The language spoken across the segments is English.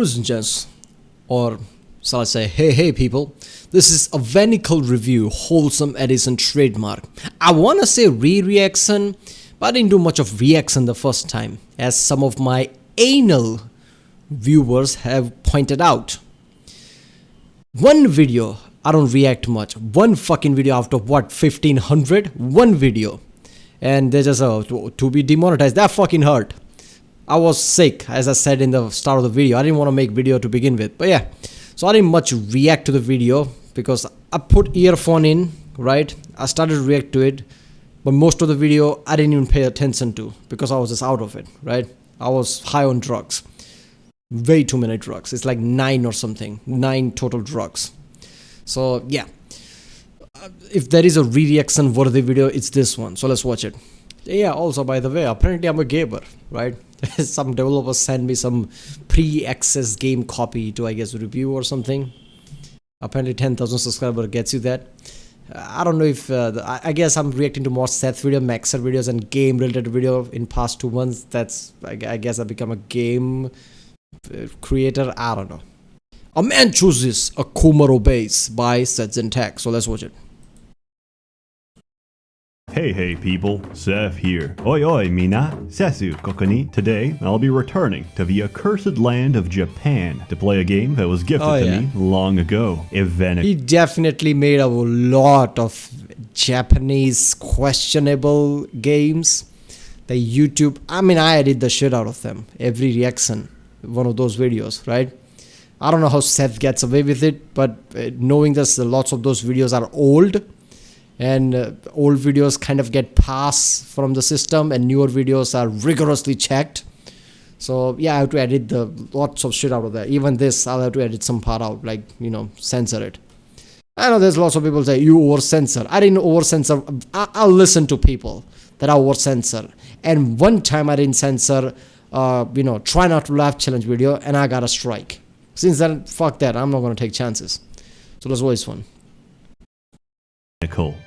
Ladies and gents, or shall I say, hey people, this is Evenicle review, Wholesome Edition trademark. I wanna say reaction, but I didn't do much of reaction the first time, as some of my anal viewers have pointed out. One video, I don't react much. One fucking video after what, 1500? One video. And they just, to be demonetized, that fucking hurt. I was sick, as I said in the start of the video. I didn't want to make video to begin with. But yeah, so I didn't much react to the video because I put earphone in, right? I started to react to it. But most of the video, I didn't even pay attention to because I was just out of it, right? I was high on drugs. Way too many drugs. It's like 9 or something. 9 total drugs. So yeah. If there is a reaction worthy video, it's this one. So let's watch it. Yeah, also by the way, apparently I'm a gamer, right? Some developers send me some pre-access game copy to, I guess, review or something. Apparently 10,000 subscriber gets you that. I don't know if, I guess I'm reacting to more Seth video, Maxer videos and game related video in past 2 months. That's, I guess I become a game creator. I don't know. A man chooses, a Kumar obeys by ssethtzeentach. So let's watch it. Hey people, Seth here. Oi mina, Sesu kokoni. Today, I'll be returning to the accursed land of Japan to play a game that was gifted to me long ago, Evenicle. He definitely made a lot of Japanese questionable games. The YouTube, I mean, I edit the shit out of them. Every reaction, one of those videos, right? I don't know how Seth gets away with it, but knowing this, lots of those videos are old. And old videos kind of get passed from the system and newer videos are rigorously checked. So yeah, I have to edit the lots of shit out of that. Even this, I'll have to edit some part out, like, you know, censor it. I know there's lots of people say you over censor. I didn't over censor. I'll listen to people that I over censor. And one time I didn't censor, you know, try not to laugh challenge video, and I got a strike. Since then, fuck that. I'm not gonna take chances. So let's watch this one.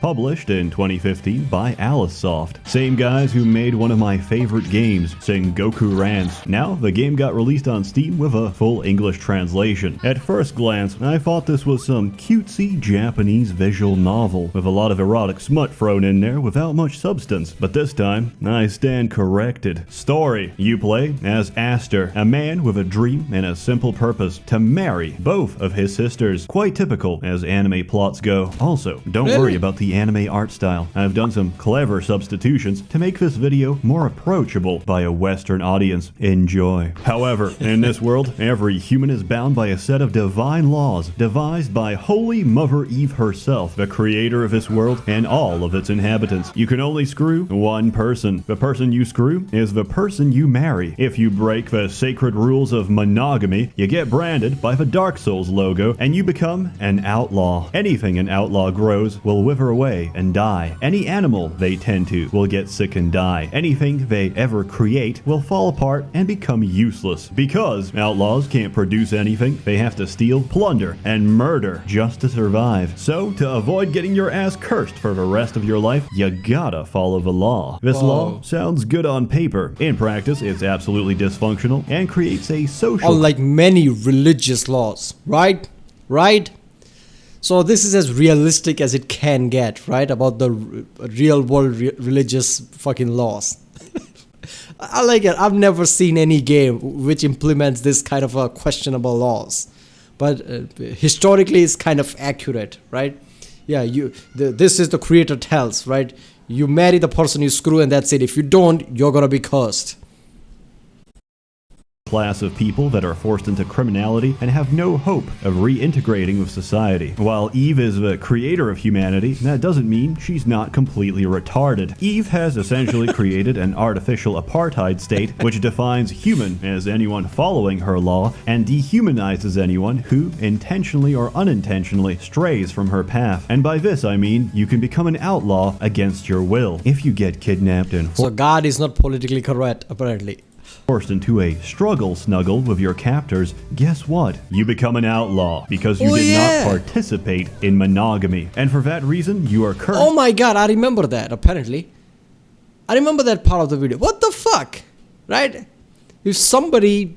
Published in 2015 by Alicesoft. Same guys who made one of my favorite games, Sengoku Rants. Now, the game got released on Steam with a full English translation. At first glance, I thought this was some cutesy Japanese visual novel with a lot of erotic smut thrown in there without much substance. But this time, I stand corrected. Story. You play as Aster, a man with a dream and a simple purpose to marry both of his sisters. Quite typical as anime plots go. Also, don't worry about the anime art style. I've done some clever substitutions to make this video more approachable by a Western audience. Enjoy. However, in this world, every human is bound by a set of divine laws devised by Holy Mother Eve herself, the creator of this world and all of its inhabitants. You can only screw one person. The person you screw is the person you marry. If you break the sacred rules of monogamy, you get branded by the Dark Souls logo and you become an outlaw. Anything an outlaw grows will wither away and die. Any animal they tend to will get sick and die. Anything they ever create will fall apart and become useless. Because outlaws can't produce anything, they have to steal, plunder, and murder just to survive. So, to avoid getting your ass cursed for the rest of your life, you gotta follow the law. This law sounds good on paper. In practice, it's absolutely dysfunctional and creates a social... Unlike many religious laws, right? Right? So this is as realistic as it can get, right? About the real world religious fucking laws. I like it. I've never seen any game which implements this kind of questionable laws. But historically it's kind of accurate, right? Yeah, this is the creator tells, right? You marry the person you screw and that's it. If you don't, you're gonna be cursed. Class of people that are forced into criminality and have no hope of reintegrating with society. While Eve is the creator of humanity, that doesn't mean she's not completely retarded. Eve has essentially created an artificial apartheid state which defines human as anyone following her law and dehumanizes anyone who intentionally or unintentionally strays from her path. And by this I mean you can become an outlaw against your will if you get kidnapped and so God is not politically correct, apparently. Forced into a struggle snuggle with your captors, guess what? You become an outlaw because you did not participate in monogamy. And for that reason, you are cursed. Oh my god, I remember that, apparently. I remember that part of the video. What the fuck? Right? If somebody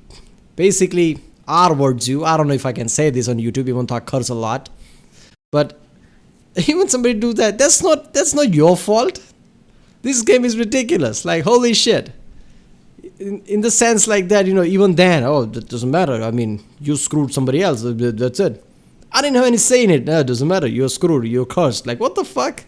basically R-words you. I don't know if I can say this on YouTube, even though I curse a lot. But even somebody do that, that's not your fault. This game is ridiculous. Like, holy shit. In the sense like that, even then, oh, that doesn't matter. I mean, you screwed somebody else. That's it. I didn't have any say in it. No, it doesn't matter. You're screwed. You're cursed. Like, what the fuck?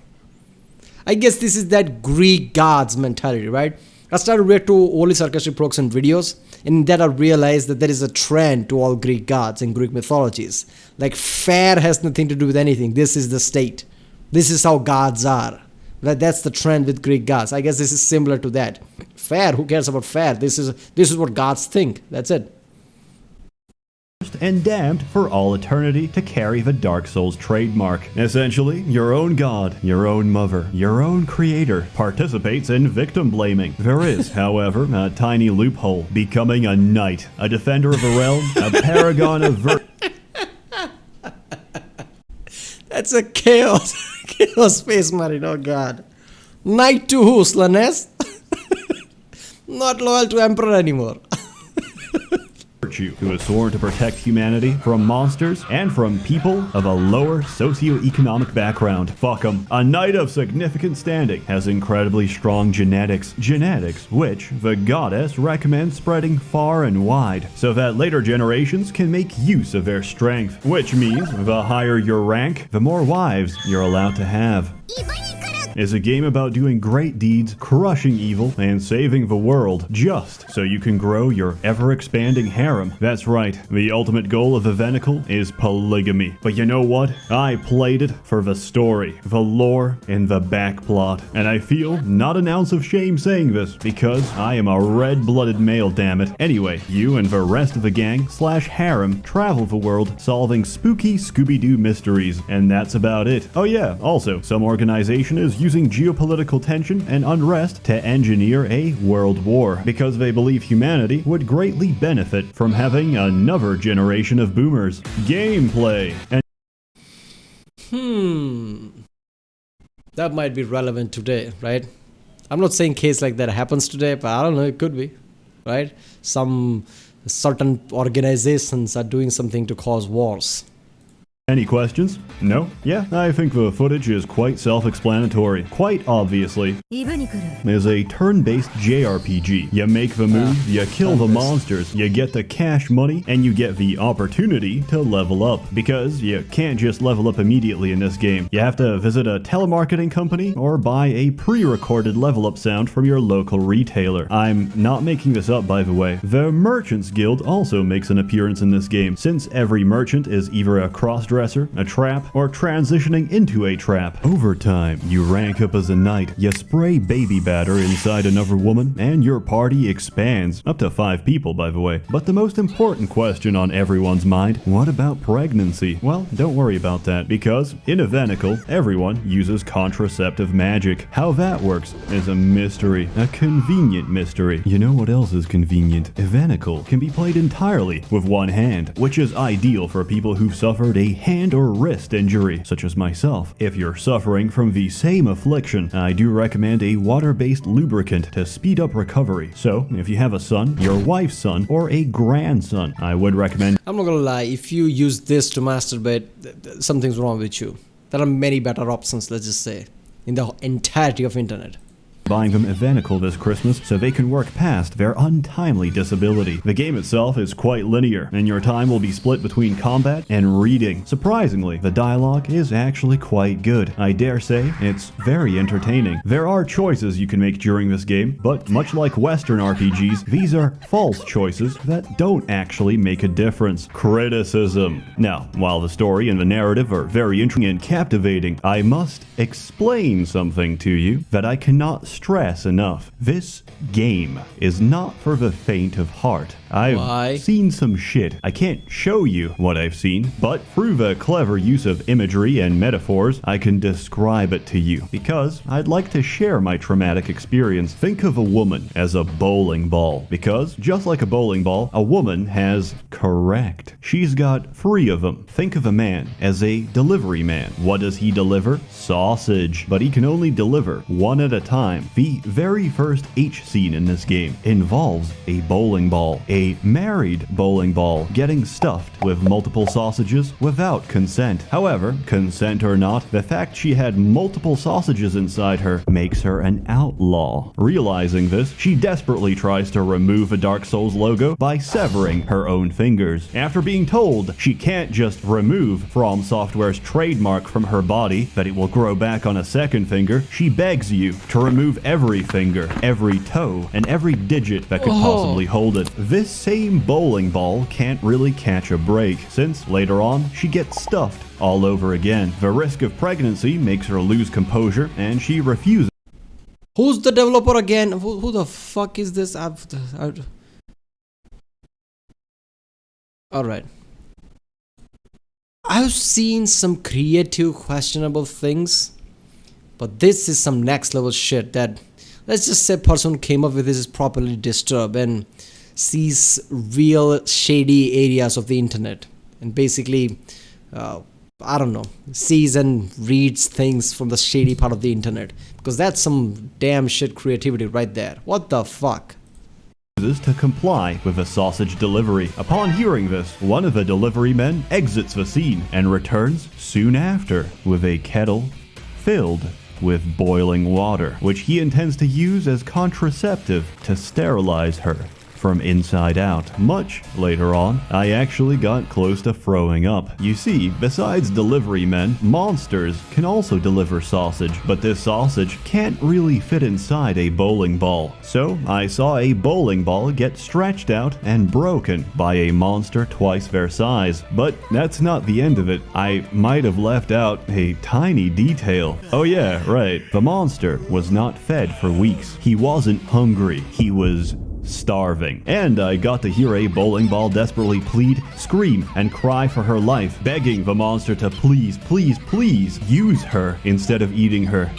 I guess this is that Greek gods mentality, right? I started read to only sarcastic prokes and videos, and in that I realized that there is a trend to all Greek gods and Greek mythologies. Like, fair has nothing to do with anything. This is the state. This is how gods are. That's the trend with Greek gods. I guess this is similar to that. Fair, who cares about fair? This is what gods think. That's it. And damned for all eternity to carry the Dark Souls trademark. Essentially, your own god, your own mother, your own creator participates in victim blaming. There is, however, a tiny loophole. Becoming a knight, a defender of a realm, a paragon of virtue. That's a chaos face, Marine. Oh god. Knight to who, Slanes? Not loyal to Emperor anymore. Who is sworn to protect humanity from monsters and from people of a lower socioeconomic background. Fuck 'em. A knight of significant standing has incredibly strong genetics. Genetics which the goddess recommends spreading far and wide so that later generations can make use of their strength. Which means the higher your rank, the more wives you're allowed to have. Is a game about doing great deeds, crushing evil, and saving the world, just so you can grow your ever-expanding harem. That's right, the ultimate goal of Evenicle is polygamy. But you know what? I played it for the story, the lore, and the backplot. And I feel not an ounce of shame saying this, because I am a red-blooded male, dammit. Anyway, you and the rest of the gang / harem travel the world solving spooky Scooby-Doo mysteries, and that's about it. Oh yeah, also, some organization is using geopolitical tension and unrest to engineer a world war because they believe humanity would greatly benefit from having another generation of boomers. Gameplay. And That might be relevant today, right? I'm not saying case like that happens today, but I don't know, it could be, right? Some certain organizations are doing something to cause wars. Any questions? No? Yeah, I think the footage is quite self-explanatory. Quite obviously, Evenicle is a turn-based JRPG. You make the move, you kill the monsters, you get the cash money, and you get the opportunity to level up. Because you can't just level up immediately in this game. You have to visit a telemarketing company or buy a pre-recorded level up sound from your local retailer. I'm not making this up, by the way. The Merchants Guild also makes an appearance in this game, since every merchant is either a cross-dresser, a trap, or transitioning into a trap. Over time, you rank up as a knight, you spray baby batter inside another woman, and your party expands. Up to 5 people, by the way. But the most important question on everyone's mind, what about pregnancy? Well, don't worry about that, because in Evenicle, everyone uses contraceptive magic. How that works is a mystery. A convenient mystery. You know what else is convenient? Evenicle can be played entirely with one hand, which is ideal for people who've suffered a hand or wrist injury, such as myself. If you're suffering from the same affliction, I do recommend a water-based lubricant to speed up recovery. So, if you have a son, your wife's son, or a grandson, I would recommend... I'm not gonna lie, if you use this to masturbate, something's wrong with you. There are many better options, let's just say, in the entirety of internet. Buying them Evenicle this Christmas so they can work past their untimely disability. The game itself is quite linear, and your time will be split between combat and reading. Surprisingly, the dialogue is actually quite good. I dare say it's very entertaining. There are choices you can make during this game, but much like Western RPGs, these are false choices that don't actually make a difference. Criticism. Now, while the story and the narrative are very interesting and captivating, I must explain something to you that I cannot stress enough. This game is not for the faint of heart. I've seen some shit. I can't show you what I've seen, but through the clever use of imagery and metaphors, I can describe it to you, because I'd like to share my traumatic experience. Think of a woman as a bowling ball, because just like a bowling ball, a woman has correct. She's got 3 of them. Think of a man as a delivery man. What does he deliver? Sausage. But he can only deliver one at a time. The very first H scene in this game involves a bowling ball, a a married bowling ball getting stuffed with multiple sausages without consent. However, consent or not, the fact she had multiple sausages inside her makes her an outlaw. Realizing this, she desperately tries to remove a Dark Souls logo by severing her own fingers. After being told she can't just remove From Software's trademark from her body, that it will grow back on a second finger, she begs you to remove every finger, every toe, and every digit that could possibly hold it. This same bowling ball can't really catch a break, since later on she gets stuffed all over again. The risk of pregnancy makes her lose composure, and she refuses. Who's the developer again? Who the fuck is this? Alright. I've seen some creative, questionable things, but this is some next level shit that, let's just say, person who came up with this is properly disturbed and sees real shady areas of the internet and basically, I don't know, sees and reads things from the shady part of the internet, because that's some damn shit creativity right there. What the fuck? To comply with a sausage delivery. Upon hearing this, one of the delivery men exits the scene and returns soon after with a kettle filled with boiling water, which he intends to use as contraceptive to sterilize her from inside out. Much later on, I actually got close to throwing up. You see, besides delivery men, monsters can also deliver sausage, but this sausage can't really fit inside a bowling ball. So I saw a bowling ball get stretched out and broken by a monster twice their size. But that's not the end of it. I might have left out a tiny detail. Oh yeah, right. The monster was not fed for weeks. He wasn't hungry. He was starving. And I got to hear a bowling ball desperately plead, scream, and cry for her life, begging the monster to please, please, please use her instead of eating her.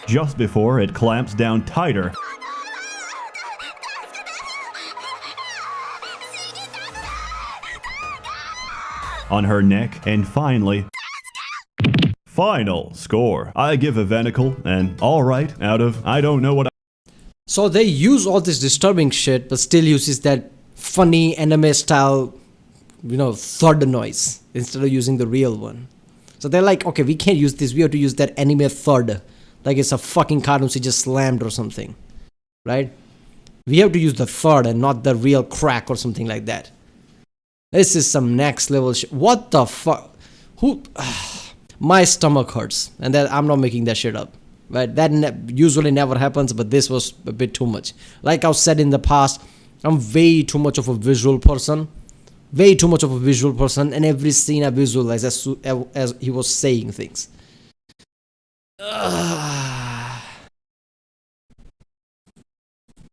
Just before it clamps down tighter on her neck, and finally, final score. I give Evenicle an alright out of I don't know what. So they use all this disturbing shit, but still uses that funny anime style, thud noise instead of using the real one. So they're like, okay, we can't use this. We have to use that anime thud, like it's a fucking cartoon she just slammed or something, right? We have to use the thud and not the real crack or something like that. This is some next level shit. What the fuck? Who? My stomach hurts, and that I'm not making that shit up, right? That usually never happens, but this was a bit too much. Like I've said in the past, I'm way too much of a visual person, and every scene I visualize as he was saying things.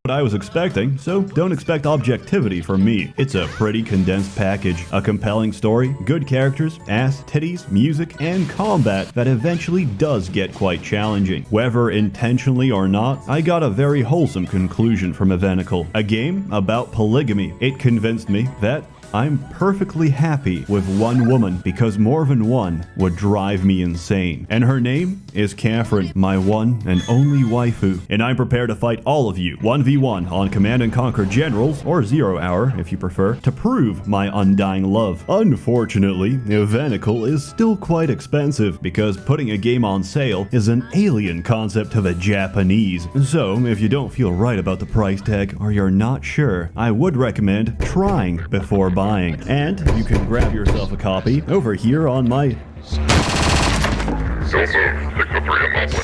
What I was expecting, so don't expect objectivity from me. It's a pretty condensed package, a compelling story, good characters, ass, titties, music, and combat that eventually does get quite challenging. Whether intentionally or not, I got a very wholesome conclusion from Evenicle. A game about polygamy. It convinced me that I'm perfectly happy with one woman because more than one would drive me insane. And her name is Catherine, my one and only waifu. And I'm prepared to fight all of you 1v1 on Command & Conquer Generals, or 0 Hour if you prefer, to prove my undying love. Unfortunately, Evenicle is still quite expensive because putting a game on sale is an alien concept to the Japanese. So if you don't feel right about the price tag or you're not sure, I would recommend trying before buying. And you can grab yourself a copy over here on my...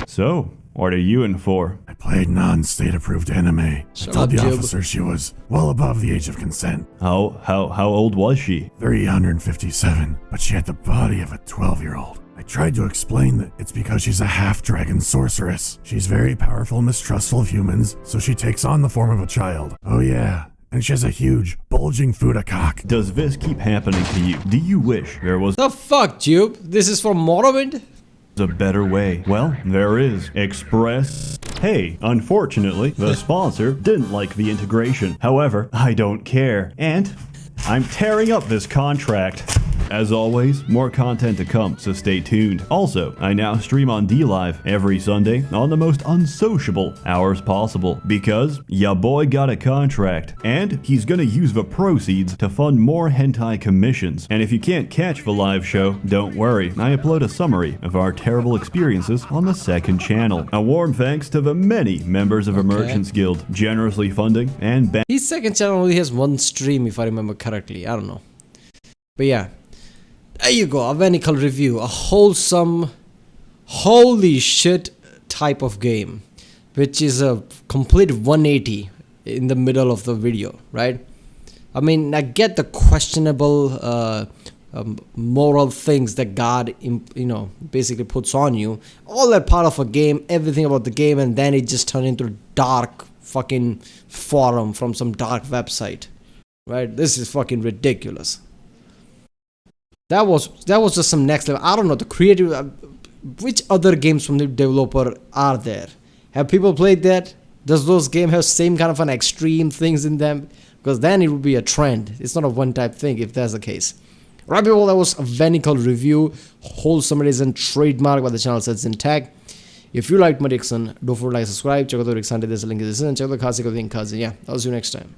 So, what are you in for? I played non-state approved anime. I told the officer she was well above the age of consent. How old was she? 357, but she had the body of a 12-year-old. I tried to explain that it's because she's a half-dragon sorceress. She's very powerful and mistrustful of humans, so she takes on the form of a child. Oh yeah. And she has a huge, bulging Fuda cock. Does this keep happening to you? Do you wish there was the fuck, Jupe? This is from Morrowind? A better way? Well, there is. Express. Hey, unfortunately, the sponsor didn't like the integration. However, I don't care. And I'm tearing up this contract. As always, more content to come, so stay tuned. Also, I now stream on DLive every Sunday on the most unsociable hours possible because ya boy got a contract, and he's gonna use the proceeds to fund more hentai commissions. And if you can't catch the live show, don't worry, I upload a summary of our terrible experiences on the second channel. A warm thanks to the many members of the Merchants Guild generously funding and His second channel only has one stream, if I remember correctly. I don't know. But yeah. There you go. Evenicle review. A wholesome, holy shit type of game. Which is a complete 180 in the middle of the video, right? I mean, I get the questionable moral things that God, basically puts on you. All that part of a game, everything about the game, and then it just turned into a dark fucking forum from some dark website, right? This is fucking ridiculous. That was just some next level. I don't know the creative. Which other games from the developer are there? Have people played that? Does those games have same kind of an extreme things in them? Because then it would be a trend. It's not a one-type thing if that's the case. Right, people, that was a Evenicle review. Wholesome Edition trademark by the channel ssethtzeentach. If you liked my Dixon, don't forget to like, subscribe, check out the Dixon, there's a link in the description, check out the Khasi, yeah, I'll see you next time.